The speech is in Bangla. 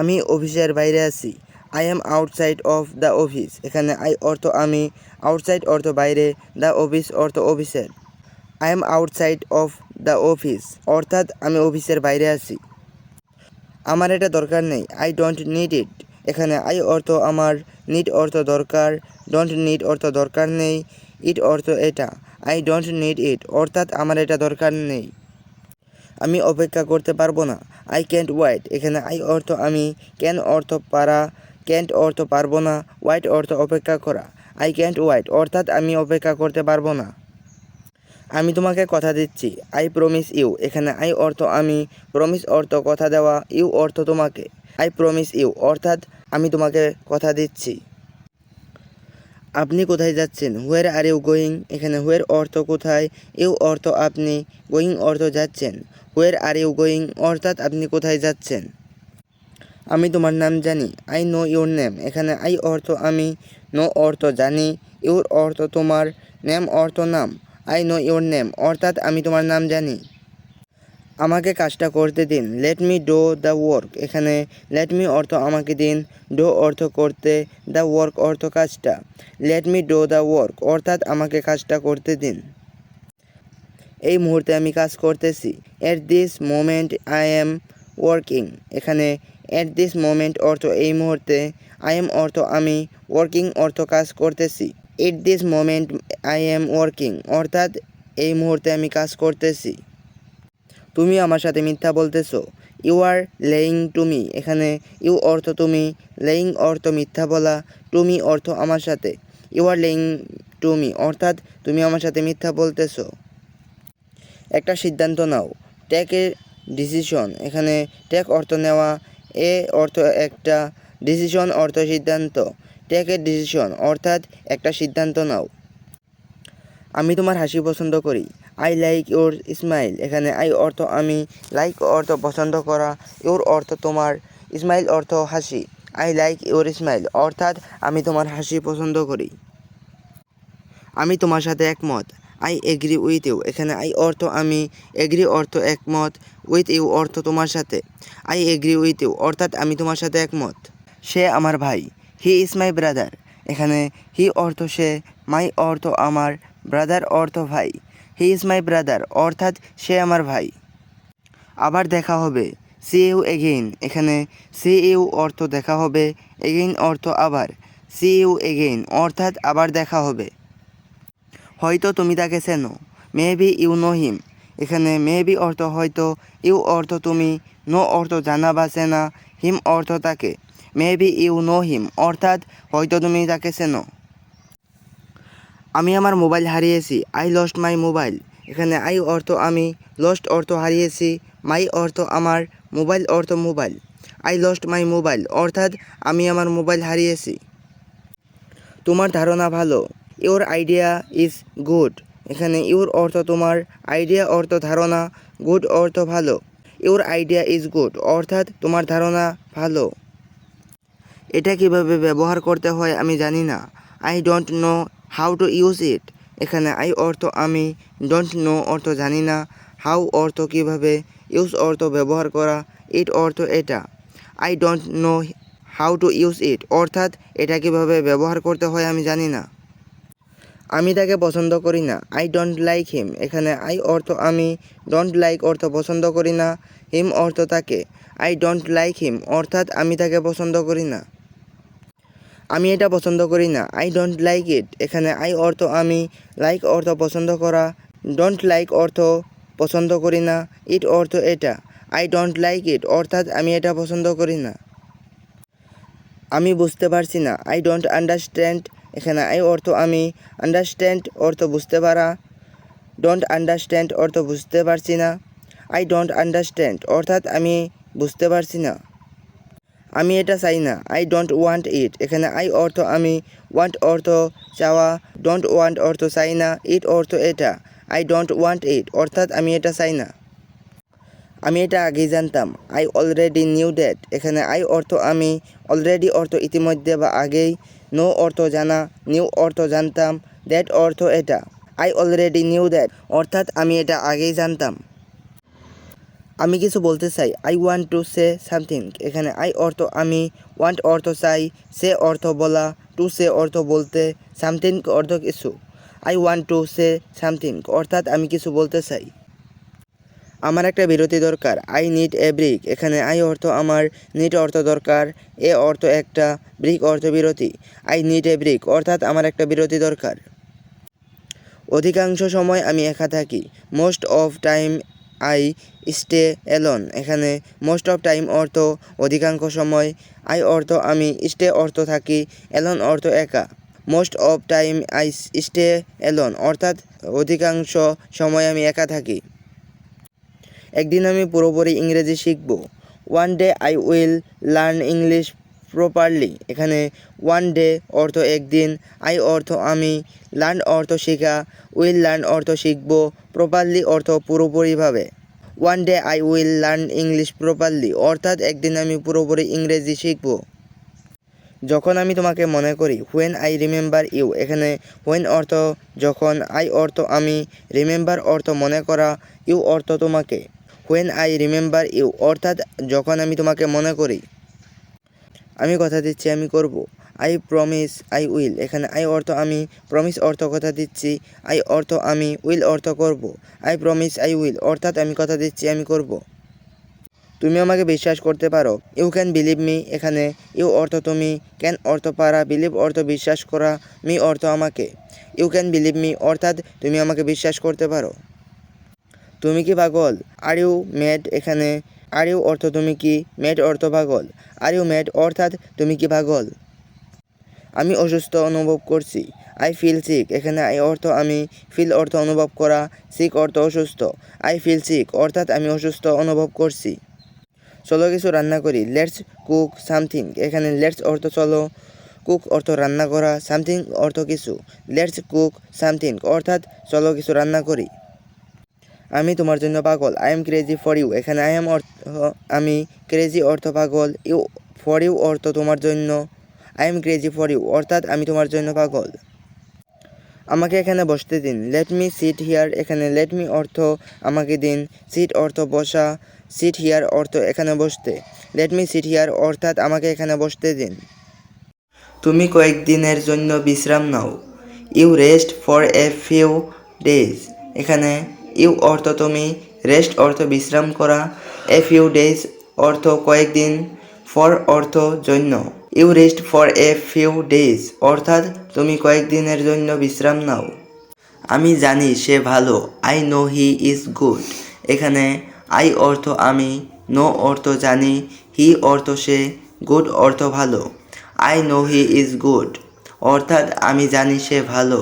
আমি অফিসের বাইরে আছি। I am outside of the office. এখানে আই অর্থ আমি, আউটসাইড অর্থ বাইরে, দ্য অফিস অর্থ অফিসের। I am outside of the office অর্থাৎ আমি অফিসের বাইরে আছি। আমার এটা দরকার নেই। I don't need it. এখানে আই অর্থ আমার, নিড অর্থ দরকার, ডোন্ট নিড অর্থ দরকার নেই, ইট অর্থ এটা। আই ডোন্ট নিড ইট অর্থাৎ আমার এটা দরকার নেই। আমি অপেক্ষা করতে পারবো না। I can't wait. এখানে আই অর্থ আমি, ক্যান অর্থ পারা, ক্যান্ট অর্থ পারবো না, ওয়াইট অর্থ অপেক্ষা করা। আই ক্যান্ট ওয়াইট অর্থাৎ আমি অপেক্ষা করতে পারবো না। আমি তোমাকে কথা দিচ্ছি। I promise you. এখানে আই অর্থ আমি, প্রমিস অর্থ কথা দেওয়া, ইউ অর্থ তোমাকে। আই প্রমিস ইউ অর্থাৎ আমি তোমাকে কথা দিচ্ছি। আপনি কোথায় যাচ্ছেন? হোয়ার আর ইউ গোয়িং। এখানে হোয়ার অর্থ কোথায়, ইউ অর্থ আপনি, গোয়িং অর্থ যাচ্ছেন। হোয়ার আর ইউ গোয়িং অর্থাৎ আপনি কোথায় যাচ্ছেন। আমি তোমার নাম জানি। I know your name. এখানে আই অর্থ আমি, নো অর্থ জানি, ইউর অর্থ তোমার, নেম অর্থ নাম। আই নো ইউর নেম অর্থাৎ আমি তোমার নাম জানি। আমাকে কাজটা করতে দিন। Let me do the work. এখানে লেট মি অর্থ আমাকে দিন, ডো অর্থ করতে, দ্য ওয়ার্ক অর্থ কাজটা। Let me do the work অর্থাৎ আমাকে কাজটা করতে দিন। এই মুহূর্তে আমি কাজ করতেছি। At this moment I am working. এখানে এট দিস মোমেন্ট অর্থ এই মুহূর্তে, আই এম অর্থ আমি, ওয়ার্কিং অর্থ কাজ করতেছি। At this moment I am working অর্থাৎ এই মুহূর্তে আমি কাজ করতেছি। তুমি আমার সাথে মিথ্যা বলতেছো। You are lying to me. এখানে ইউ অর্থ তুমি, লেইং অর্থ মিথ্যা বলা, টু মি অর্থ আমার সাথে। You are lying to me অর্থাৎ তুমি আমার সাথে মিথ্যা বলতেছো। একটা সিদ্ধান্ত নাও। Take a decision. এখানে টেক অর্থ নেওয়া, এ অর্থ একটা, ডিসিশন অর্থ সিদ্ধান্ত। টেক এ ডিসিশন অর্থাৎ একটা সিদ্ধান্ত নাও। আমি তোমার হাসি পছন্দ করি। I like your smile. এখানে আই অর্থ আমি, লাইক অর্থ পছন্দ করা, ইউর অর্থ তোমার, স্মাইল অর্থ হাসি। আই লাইক ইউর স্মাইল অর্থাৎ আমি তোমার হাসি পছন্দ করি। আমি তোমার সাথে একমত। I agree with you. এখানে আই অর্থ আমি, এগ্রি অর্থ একমত, উইথ ইউ অর্থ তোমার সাথে। আই এগ্রি উইথ ইউ অর্থাৎ আমি তোমার সাথে একমত। সে আমার ভাই। He is my brother. এখানে হি অর্থ সে, মাই অর্থ আমার, ব্রাদার অর্থ ভাই। হি ইজ মাই ব্রাদার অর্থাৎ সে আমার ভাই। আবার দেখা হবে। See you again. এখানে সি ইউ অর্থ দেখা হবে, এগেইন অর্থ আবার। সি ইউ এগেইন অর্থাৎ আবার দেখা হবে। হয়তো তুমি তাকে চেনো। Maybe you know him. এখানে মেবি অর্থ হয়তো, ইউ অর্থ তুমি, নো অর্থ জানা বা চেনা, হিম অর্থ তাকে। মেবি ইউ নো হিম অর্থাৎ হয়তো তুমি তাকে চেনো। আমি আমার মোবাইল হারিয়েছি। I lost my mobile. এখানে আই অর্থ আমি, লস্ট অর্থ হারিয়েছি, মাই অর্থ আমার, মোবাইল অর্থ mobile. I lost my mobile অর্থাৎ আমি আমার মোবাইল হারিয়েছি। তোমার ধারণা ভালো। Your idea is good. এখানে ইউর অর্থ তোমার, আইডিয়া অর্থ ধারণা, গুড অর্থ ভালো। ইউর আইডিয়া ইজ গুড অর্থাৎ তোমার ধারণা ভালো। এটা কিভাবে ব্যবহার করতে হয় আমি জানি না। I don't know how to use it. এখানে আই অর্থ আমি, ডোন্ট নো অর্থ জানি না, হাউ অর্থ কিভাবে, ইউজ অর্থ ব্যবহার করা, ইট অর্থ এটা। I don't know how to use it অর্থাৎ এটা কিভাবে ব্যবহার করতে হয় আমি জানি না। আমি তাকে পছন্দ করি না। I don't like him. এখানে আই অর্থ আমি, ডোন্ট লাইক অর্থ পছন্দ করি না, হিম অর্থ তাকে। আই ডোন্ট লাইক হিম অর্থাৎ আমি তাকে পছন্দ করি না। আমি এটা পছন্দ করি না। I don't like it. এখানে আই অর্থ আমি, লাইক অর্থ পছন্দ করা, ডোন্ট লাইক অর্থ পছন্দ করি না, ইট অর্থ এটা। আই ডোন্ট লাইক ইট অর্থাৎ আমি এটা পছন্দ করি না। আমি বুঝতে পারছি না। I don't understand. এখানে আই অর্থ আমি, আন্ডারস্ট্যান্ড অর্থ বুঝতে পারা, ডোন্ট আন্ডারস্ট্যান্ড অর্থ বুঝতে পারছি না। আই ডোন্ট আন্ডারস্ট্যান্ড অর্থাৎ আমি বুঝতে পারছি না। আমি এটা চাই না। আই ডোন্ট ওয়ান্ট ইট। এখানে আই অর্থ আমি, ওয়ান্ট অর্থ চাওয়া, ডোন্ট ওয়ান্ট অর্থ চাই না, ইট অর্থ এটা। আই ডোন্ট ওয়ান্ট ইট অর্থাৎ আমি এটা চাই না। আমি এটা আগেই জানতাম। I already knew that. এখানে আই অর্থ আমি, অলরেডি অর্থ ইতিমধ্যে বা আগেই, নো অর্থ জানা, নিউ অর্থ জানতাম, দ্যাট অর্থ এটা। আই অলরেডি নিউ দ্যাট অর্থাৎ আমি এটা আগেই জানতাম। আমি কিছু বলতে চাই, I want to say something. এখানে আই অর্থ আমি, ওয়ান্ট অর্থ চাই, সে অর্থ বলা, টু সে অর্থ বলতে, সামথিং অর্থ কিছু। I want to say something অর্থাৎ আমি কিছু বলতে চাই। আমার একটা বিরতি দরকার, আই নিড এ ব্রেক। এখানে আই অর্থ আমার, নিড অর্থ দরকার, এ অর্থ একটা, ব্রেক অর্থ বিরতি। আই নিড এ ব্রেক অর্থাৎ আমার একটা বিরতি দরকার। অধিকাংশ সময় আমি একা থাকি, most of time I stay alone. এখানে মোস্ট অফ টাইম অর্থ অধিকাংশ সময়, আই অর্থ আমি, স্টে অর্থ থাকি, অ্যালোন অর্থ একা। Most of time I stay alone অর্থাৎ অধিকাংশ সময় আমি একা থাকি। একদিন আমি পুরোপুরি ইংরেজি শিখব, one day I will learn English properly. এখানে ওয়ান ডে অর্থ একদিন, আই অর্থ আমি, লার্ন অর্থ শেখা, উইল লার্ন অর্থ শিখব, প্রপারলি অর্থ পুরোপুরিভাবে। One day I will learn English properly অর্থাৎ একদিন আমি পুরোপুরি ইংরেজি শিখব। যখন আমি তোমাকে মনে করি, হোয়েন আই রিমেম্বার ইউ। এখানে হোয়েন অর্থ যখন, আই অর্থ আমি, রিমেম্বার অর্থ মনে করা, ইউ অর্থ তোমাকে। হোয়েন আই রিমেম্বার ইউ অর্থাৎ যখন আমি তোমাকে মনে করি। আমি কথা দিচ্ছি আমি করব, আই প্রমিস আই উইল। এখানে আই অর্থ আমি, প্রমিস অর্থ কথা দিচ্ছি, আই অর্থ আমি, উইল অর্থ করব। আই প্রমিস আই উইল অর্থাৎ আমি কথা দিচ্ছি আমি করব। তুমি আমাকে বিশ্বাস করতে পারো, ইউ ক্যান বিলিভ মি। এখানে ইউ অর্থ তুমি, ক্যান অর্থ পারা, বিলিভ অর্থ বিশ্বাস করা, মি অর্থ আমাকে। ইউ ক্যান বিলিভ মি অর্থাৎ তুমি আমাকে বিশ্বাস করতে পারো। তুমি কি পাগল, আর ইউ ম্যাড। এখানে আর ইউ অর্থ তুমি কি, ম্যাড অর্থ পাগল, আর ইউ ম্যাড অর্থাৎ তুমি কি পাগল। আমি অসুস্থ অনুভব করছি, আই ফিল সিক। এখানে আই অর্থ আমি, ফিল অর্থ অনুভব করা, সিক অর্থ অসুস্থ। আই ফিল সিক অর্থাৎ আমি অসুস্থ অনুভব করছি। চলো কিছু রান্না করি, লেটস কুক সামথিং। এখানে লেটস অর্থ চলো, কুক অর্থ রান্না করা, সামথিং অর্থ কিছু। লেটস কুক সামথিং অর্থাৎ চলো কিছু রান্না করি। আমি তোমার জন্য পাগল, I am crazy for you. এখানে আই এম অর্থ আমি, ক্রেজি অর্থ পাগল, ইউ ফর ইউ অর্থ তোমার জন্য, I am crazy for you অর্থাৎ আমি তোমার জন্য পাগল। আমাকে এখানে বসতে দিন, লেট মি সিট হিয়ার। এখানে লেট মি অর্থ আমাকে দিন, সিট অর্থ বসা, সিট হিয়ার অর্থ এখানে বসতে। লেট মি সিট হিয়ার অর্থাৎ আমাকে এখানে বসতে দিন। তুমি কয়েকদিনের জন্য বিশ্রাম নাও, you rest for a few days. এখানে ইউ অর্থ তুমি, রেস্ট অর্থ বিশ্রাম করা, এ ফিউ ডেজ অর্থ কয়েকদিন, ফর অর্থ জন্য। You rest for a few days অর্থাৎ তুমি কয়েকদিনের জন্য বিশ্রাম নাও। আমি জানি সে ভালো, I know he is good. এখানে আই অর্থ আমি, নো অর্থ জানি, হি অর্থ সে, গুড অর্থ ভালো। I know he is good অর্থাৎ আমি জানি সে ভালো।